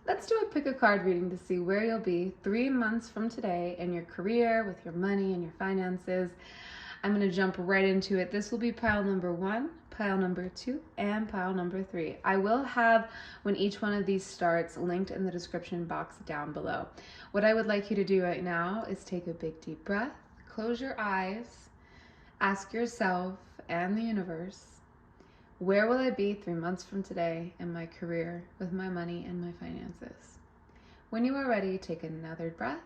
Let's do a pick a card reading to see where you'll be 3 months from today in your career, with your money and your finances. I'm going to jump right into it. This will be pile number 1, pile number 2, and pile number 3. I will have, when each one of these starts, linked in the description box down below. What I would like you to do right now is take a big deep breath, close your eyes, ask yourself and the universe, where will I be 3 months from today in my career, with my money and my finances? When you are ready, take another breath,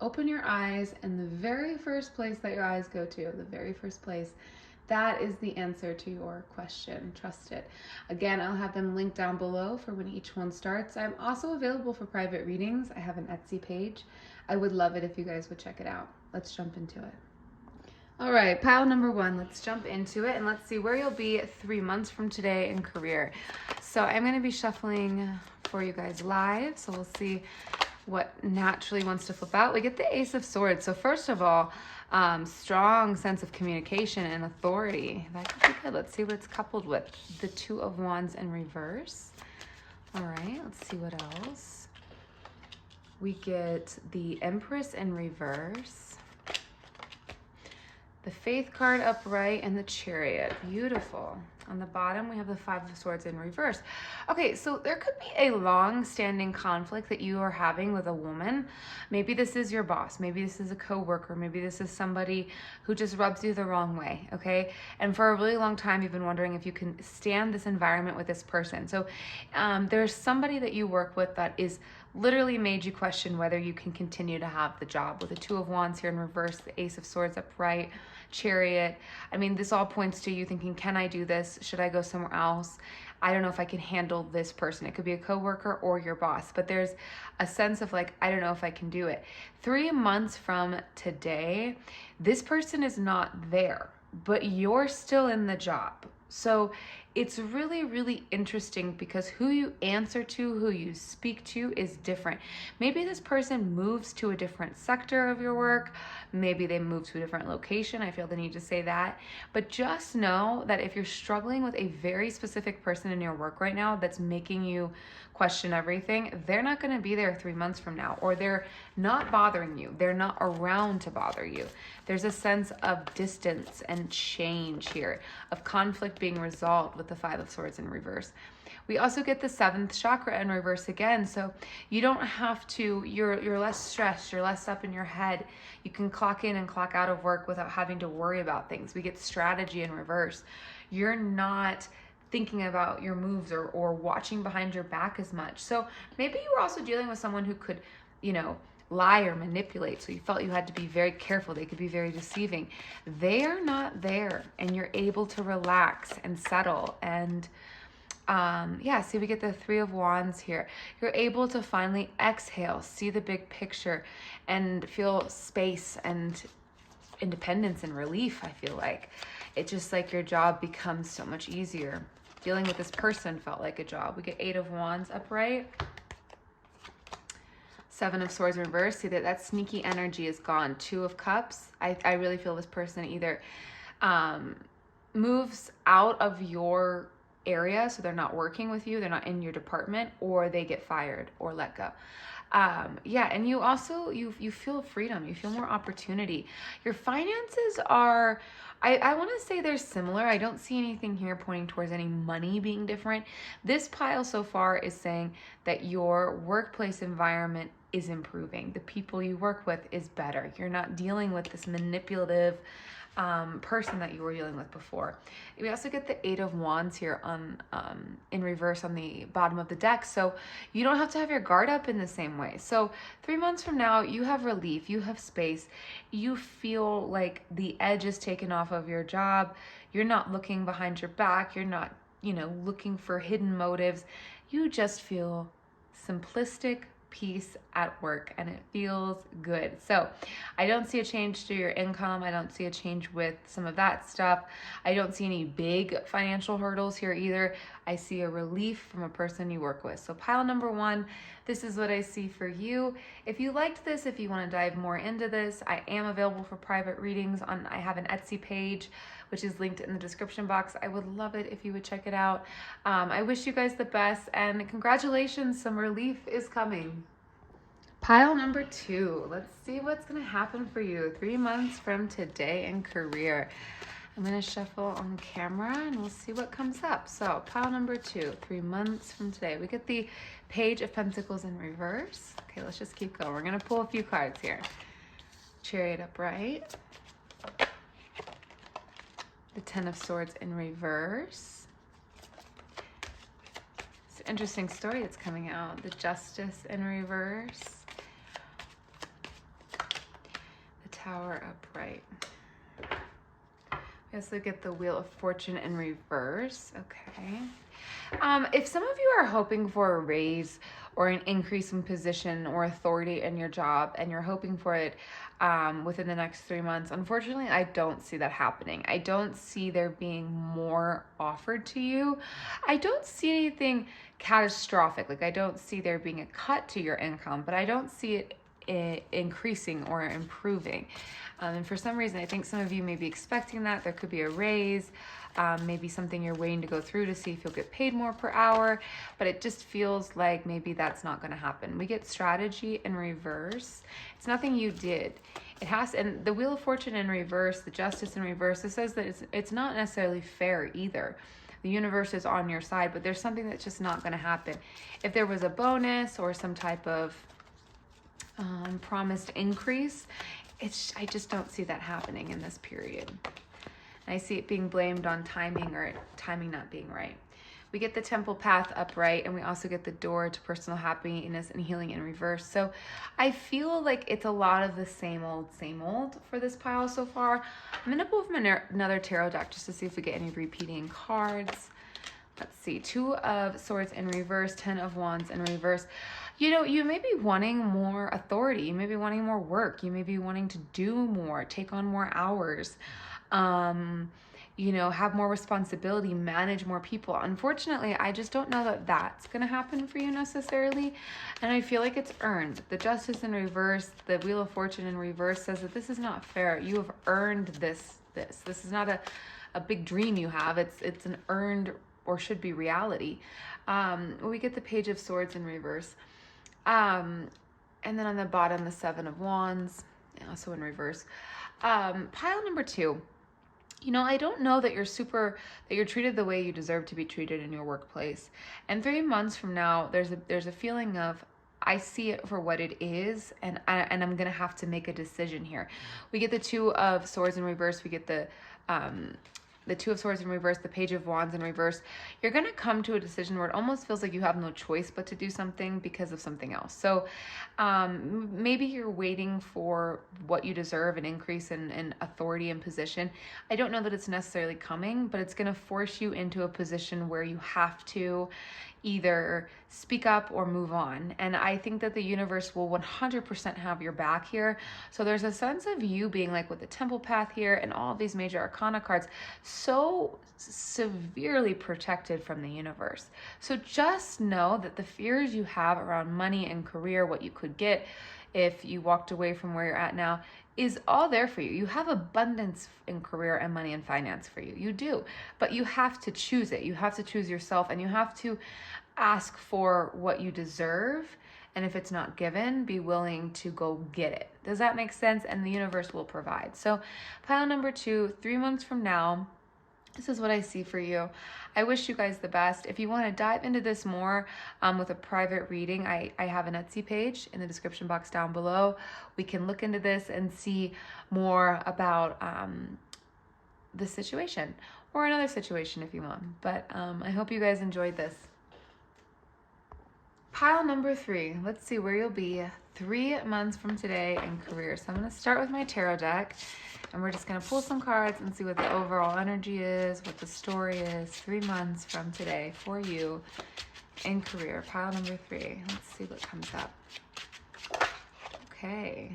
open your eyes, and the very first place that your eyes go to, the very first place, that is the answer to your question. Trust it. Again, I'll have them linked down below for when each one starts. I'm also available for private readings. I have an Etsy page. I would love it if you guys would check it out. Let's jump into it. All right, pile number 1, let's jump into it and let's see where you'll be 3 months from today in career. So I'm going to be shuffling for you guys live, so we'll see what naturally wants to flip out. We get the Ace of Swords. So first of all, strong sense of communication and authority. That could be good. Let's see what it's coupled with. The Two of Wands in reverse. All right, let's see what else. We get the Empress in reverse. The Faith card upright and the Chariot. Beautiful. On the bottom, we have the Five of Swords in reverse. Okay, so there could be a long-standing conflict that you are having with a woman. Maybe this is your boss. Maybe this is a coworker. Maybe this is somebody who just rubs you the wrong way, okay? And for a really long time, you've been wondering if you can stand this environment with this person. So there's somebody that you work with that is literally made you question whether you can continue to have the job. With the Two of Wands here in reverse, the Ace of Swords upright, Chariot. I mean, this all points to you thinking, can I do this? Should I go somewhere else? I don't know if I can handle this person. It could be a coworker or your boss, but there's a sense of like, I don't know if I can do it. 3 months from today, this person is not there, but you're still in the job. So it's really, really interesting because who you answer to, who you speak to is different. Maybe this person moves to a different sector of your work. Maybe they move to a different location. I feel the need to say that. But just know that if you're struggling with a very specific person in your work right now that's making you question everything, they're not going to be there 3 months from now, or they're not bothering you. They're not around to bother you. There's a sense of distance and change here, of conflict being resolved with the Five of Swords in reverse. We also get the 7th chakra in reverse again, so you don't have to, you're less stressed, you're less up in your head. You can clock in and clock out of work without having to worry about things. We get strategy in reverse. You're not thinking about your moves or watching behind your back as much. So maybe you were also dealing with someone who could, lie or manipulate. So you felt you had to be very careful. They could be very deceiving. They are not there, and you're able to relax and settle. And see, we get the Three of Wands here. You're able to finally exhale, see the big picture, and feel space and independence and relief. I feel like it's just like your job becomes so much easier. Dealing with this person felt like a job. We get 8 of Wands upright, 7 of Swords in reverse. See that sneaky energy is gone. 2 of Cups. I really feel this person either moves out of your area, so they're not working with you, they're not in your department, or they get fired or let go. And you also, you feel freedom, you feel more opportunity. Your finances are, I want to say they're similar. I don't see anything here pointing towards any money being different. This pile so far is saying that your workplace environment is improving. The people you work with is better. You're not dealing with this manipulative person that you were dealing with before. We also get the 8 of Wands here on in reverse on the bottom of the deck, so you don't have to have your guard up in the same way. So 3 months from now, you have relief, you have space, you feel like the edge is taken off of your job. You're not looking behind your back, you're not looking for hidden motives. You just feel simplistic peace at work, and it feels good. So I don't see a change to your income. I don't see a change with some of that stuff. I don't see any big financial hurdles here either. I see a relief from a person you work with. So pile number 1, this is what I see for you. If you liked this, if you want to dive more into this, I am available for private readings. I have an Etsy page, which is linked in the description box. I would love it if you would check it out. I wish you guys the best, and congratulations, some relief is coming. Pile number 2, let's see what's going to happen for you 3 months from today in career. I'm going to shuffle on camera and we'll see what comes up. So pile number 2, 3 months from today. We get the Page of Pentacles in reverse. Okay, let's just keep going. We're going to pull a few cards here. Chariot upright. The Ten of Swords in reverse. It's an interesting story that's coming out. The Justice in reverse. The Tower upright. We also get the Wheel of Fortune in reverse. Okay. If some of you are hoping for a raise or an increase in position or authority in your job, and you're hoping for it within the next 3 months, unfortunately, I don't see that happening. I don't see there being more offered to you. I don't see anything catastrophic. Like, I don't see there being a cut to your income, but I don't see it increasing or improving. And for some reason, I think some of you may be expecting that. There could be a raise, maybe something you're waiting to go through to see if you'll get paid more per hour, but it just feels like maybe that's not going to happen. We get Strategy in reverse. It's nothing you did. It has, and the Wheel of Fortune in reverse, the Justice in reverse, it says that it's not necessarily fair either. The universe is on your side, but there's something that's just not going to happen. If there was a bonus or some type of promised increase, I just don't see that happening in this period. And I see it being blamed on timing or timing not being right. We get the Temple Path upright, and we also get the Door to Personal Happiness and Healing in reverse. So I feel like it's a lot of the same old for this pile so far. I'm going to pull from another tarot deck just to see if we get any repeating cards. Let's see. 2 of Swords in reverse, 10 of Wands in reverse. You know, you may be wanting more authority. You may be wanting more work. You may be wanting to do more, take on more hours, you know, have more responsibility, manage more people. Unfortunately, I just don't know that that's going to happen for you necessarily. And I feel like it's earned. The Justice in reverse, the Wheel of Fortune in reverse says that this is not fair. You have earned this. This is not a big dream you have. It's an earned or should be reality. We get the Page of Swords in reverse. And then on the bottom, the 7 of Wands, also in reverse. Pile number 2. You know, I don't know that you're treated the way you deserve to be treated in your workplace. And 3 months from now, there's a feeling of, I see it for what it is, and I'm gonna have to make a decision here. We get the 2 of Swords in reverse. We get the 2 of Swords in reverse, the Page of Wands in reverse. You're going to come to a decision where it almost feels like you have no choice but to do something because of something else. So maybe you're waiting for what you deserve, an increase in authority and position. I don't know that it's necessarily coming, but it's going to force you into a position where you have to either speak up or move on. And I think that the universe will 100% have your back here. So there's a sense of you being like with the Temple Path here and all of these major arcana cards, so severely protected from the universe. So just know that the fears you have around money and career, what you could get if you walked away from where you're at now, is all there for you. You have abundance in career and money and finance for you. You do, but you have to choose it. You have to choose yourself, and you have to ask for what you deserve. And if it's not given, be willing to go get it. Does that make sense? And the universe will provide. So pile number 2, 3 months from now, this is what I see for you. I wish you guys the best. If you want to dive into this more with a private reading, I have an Etsy page in the description box down below. We can look into this and see more about the situation or another situation if you want. But I hope you guys enjoyed this. Pile number 3. Let's see where you'll be 3 months from today in career. So I'm going to start with my tarot deck. And we're just going to pull some cards and see what the overall energy is, what the story is 3 months from today for you in career. Pile number 3. Let's see what comes up. Okay.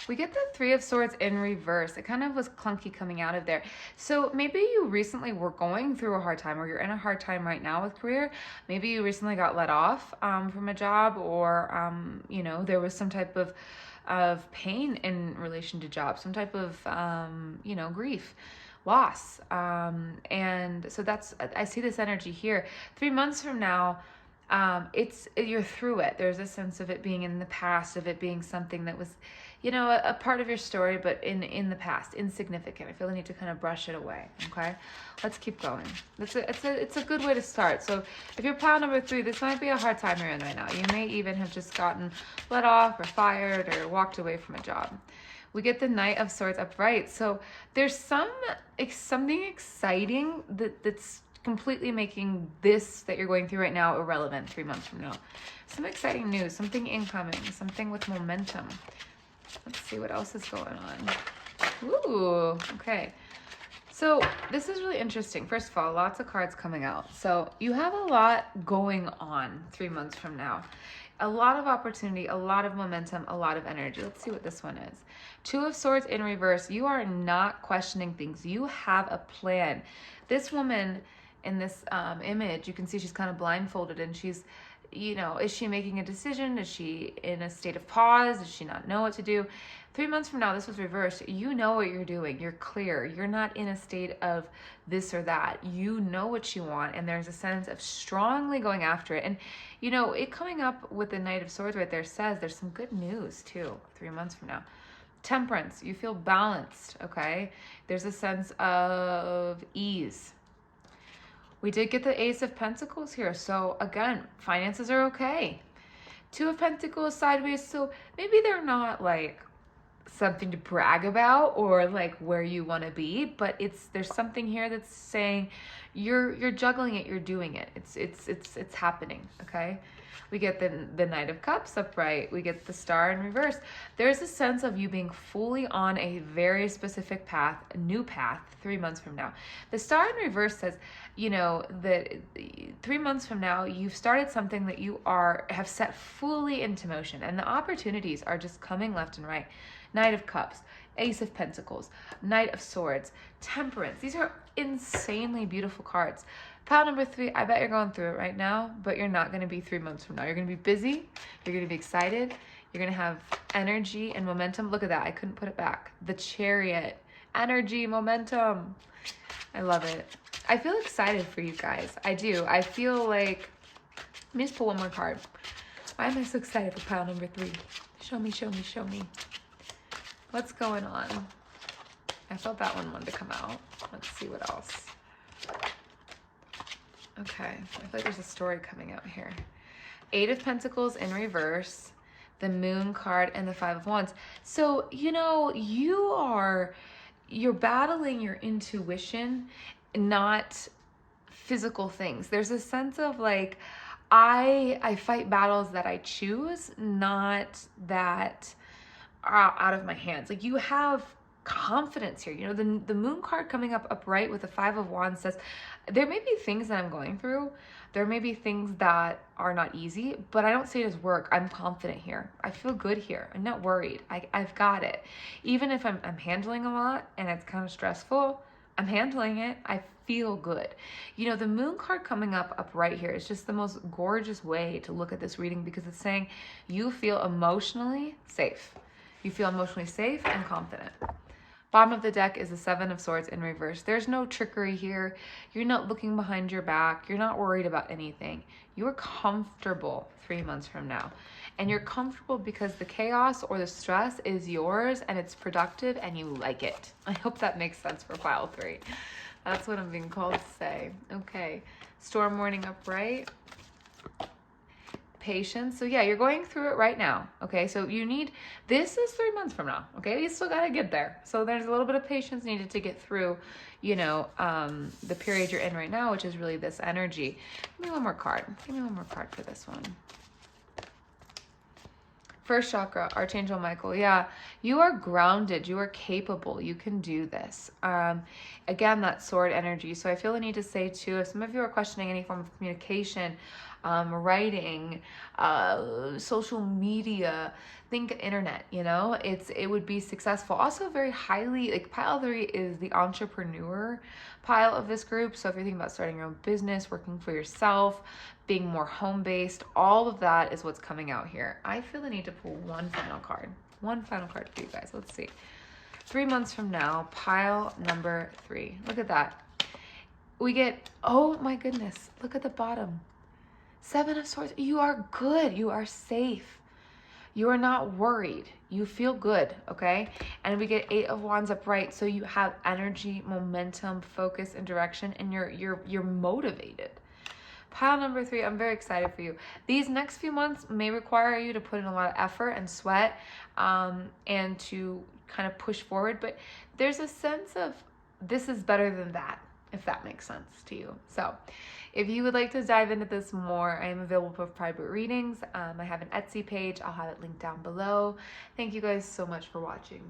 We get the Three of Swords in reverse. It kind of was clunky coming out of there. So maybe you recently were going through a hard time, or you're in a hard time right now with career. Maybe you recently got let off from a job, or you know, there was some type of pain in relation to job, some type of you know, grief, loss. And so that's, I see this energy here. 3 months from now, you're through it. There's a sense of it being in the past, of it being something that was, you know, a part of your story, but in the past, insignificant. I feel the need to kind of brush it away. Okay, let's keep going. It's a good way to start. So if you're pile number 3, this might be a hard time you're in right now. You may even have just gotten let off or fired or walked away from a job. We get the Knight of Swords upright. So there's something exciting that's completely making this that you're going through right now irrelevant 3 months from now. Some exciting news, something incoming, something with momentum. Let's see what else is going on. Ooh, okay. So this is really interesting. First of all, lots of cards coming out. So you have a lot going on 3 months from now. A lot of opportunity, a lot of momentum, a lot of energy. Let's see what this one is. Two of Swords in reverse. You are not questioning things. You have a plan. This woman in this image, you can see she's kind of blindfolded, and she's, you know, is she making a decision? Is she in a state of pause? Does she not know what to do? 3 months from now, this was reversed. You know what you're doing. You're clear. You're not in a state of this or that. You know what you want, and there's a sense of strongly going after it. And, you know, it coming up with the Knight of Swords right there says there's some good news, too, 3 months from now. Temperance. You feel balanced, okay? There's a sense of ease. We did get the Ace of Pentacles here. So, again, finances are okay. Two of Pentacles sideways. So, maybe they're not, like, something to brag about or like where you want to be, but there's something here that's saying you're juggling it, you're doing it, it's happening. Okay, we get the Knight of Cups upright, we get the Star in reverse. There's a sense of you being fully on a very specific path, a new path 3 months from now. The Star in reverse says, you know, that 3 months from now you've started something that you have set fully into motion, and the opportunities are just coming left and right. Knight of Cups, Ace of Pentacles, Knight of Swords, Temperance. These are insanely beautiful cards. Pile number 3, I bet you're going through it right now, but you're not going to be 3 months from now. You're going to be busy. You're going to be excited. You're going to have energy and momentum. Look at that. I couldn't put it back. The Chariot. Energy, momentum. I love it. I feel excited for you guys. I do. I feel like... Let me just pull one more card. Why am I so excited for pile number 3? Show me, show me, show me. What's going on? I felt that one wanted to come out. Let's see what else. Okay, I feel like there's a story coming out here. Eight of Pentacles in reverse, the Moon card, and the Five of Wands. So, you know, you're battling your intuition, not physical things. There's a sense of like, I fight battles that I choose, not that out of my hands. Like, you have confidence here. You know, the Moon card coming up upright with the Five of Wands says there may be things that I'm going through. There may be things that are not easy, but I don't see it as work. I'm confident here. I feel good here. I'm not worried. I've got it. Even if I'm handling a lot and it's kind of stressful, I'm handling it. I feel good. You know, the Moon card coming up upright here is just the most gorgeous way to look at this reading, because it's saying you feel emotionally safe. You feel emotionally safe and confident. Bottom of the deck is the Seven of Swords in reverse. There's no trickery here. You're not looking behind your back. You're not worried about anything. You're comfortable 3 months from now. And you're comfortable because the chaos or the stress is yours and it's productive and you like it. I hope that makes sense for pile 3. That's what I'm being called to say. Okay. Storm warning upright. Patience. So yeah, you're going through it right now. Okay, so this is 3 months from now. Okay, you still got to get there. So there's a little bit of patience needed to get through, you know, the period you're in right now, which is really this energy. Give me one more card. Give me one more card for this one. First chakra, Archangel Michael. Yeah, you are grounded. You are capable. You can do this. Again, that sword energy. So I feel the need to say too, if some of you are questioning any form of communication, writing, social media. Think internet, you know, it would be successful. Also very highly, like pile 3 is the entrepreneur pile of this group. So if you're thinking about starting your own business, working for yourself, being more home-based, all of that is what's coming out here. I feel the need to pull one final card for you guys. Let's see. 3 months from now, pile number 3. Look at that. We get, oh my goodness, look at the bottom. 7 of Swords. You are good. You are safe. You are not worried. You feel good, okay? And we get 8 of Wands upright, so you have energy, momentum, focus, and direction, and you're motivated. Pile number 3, I'm very excited for you. These next few months may require you to put in a lot of effort and sweat, and to kind of push forward, but there's a sense of this is better than that, if that makes sense to you. So if you would like to dive into this more, I am available for private readings. I have an Etsy page. I'll have it linked down below. Thank you guys so much for watching.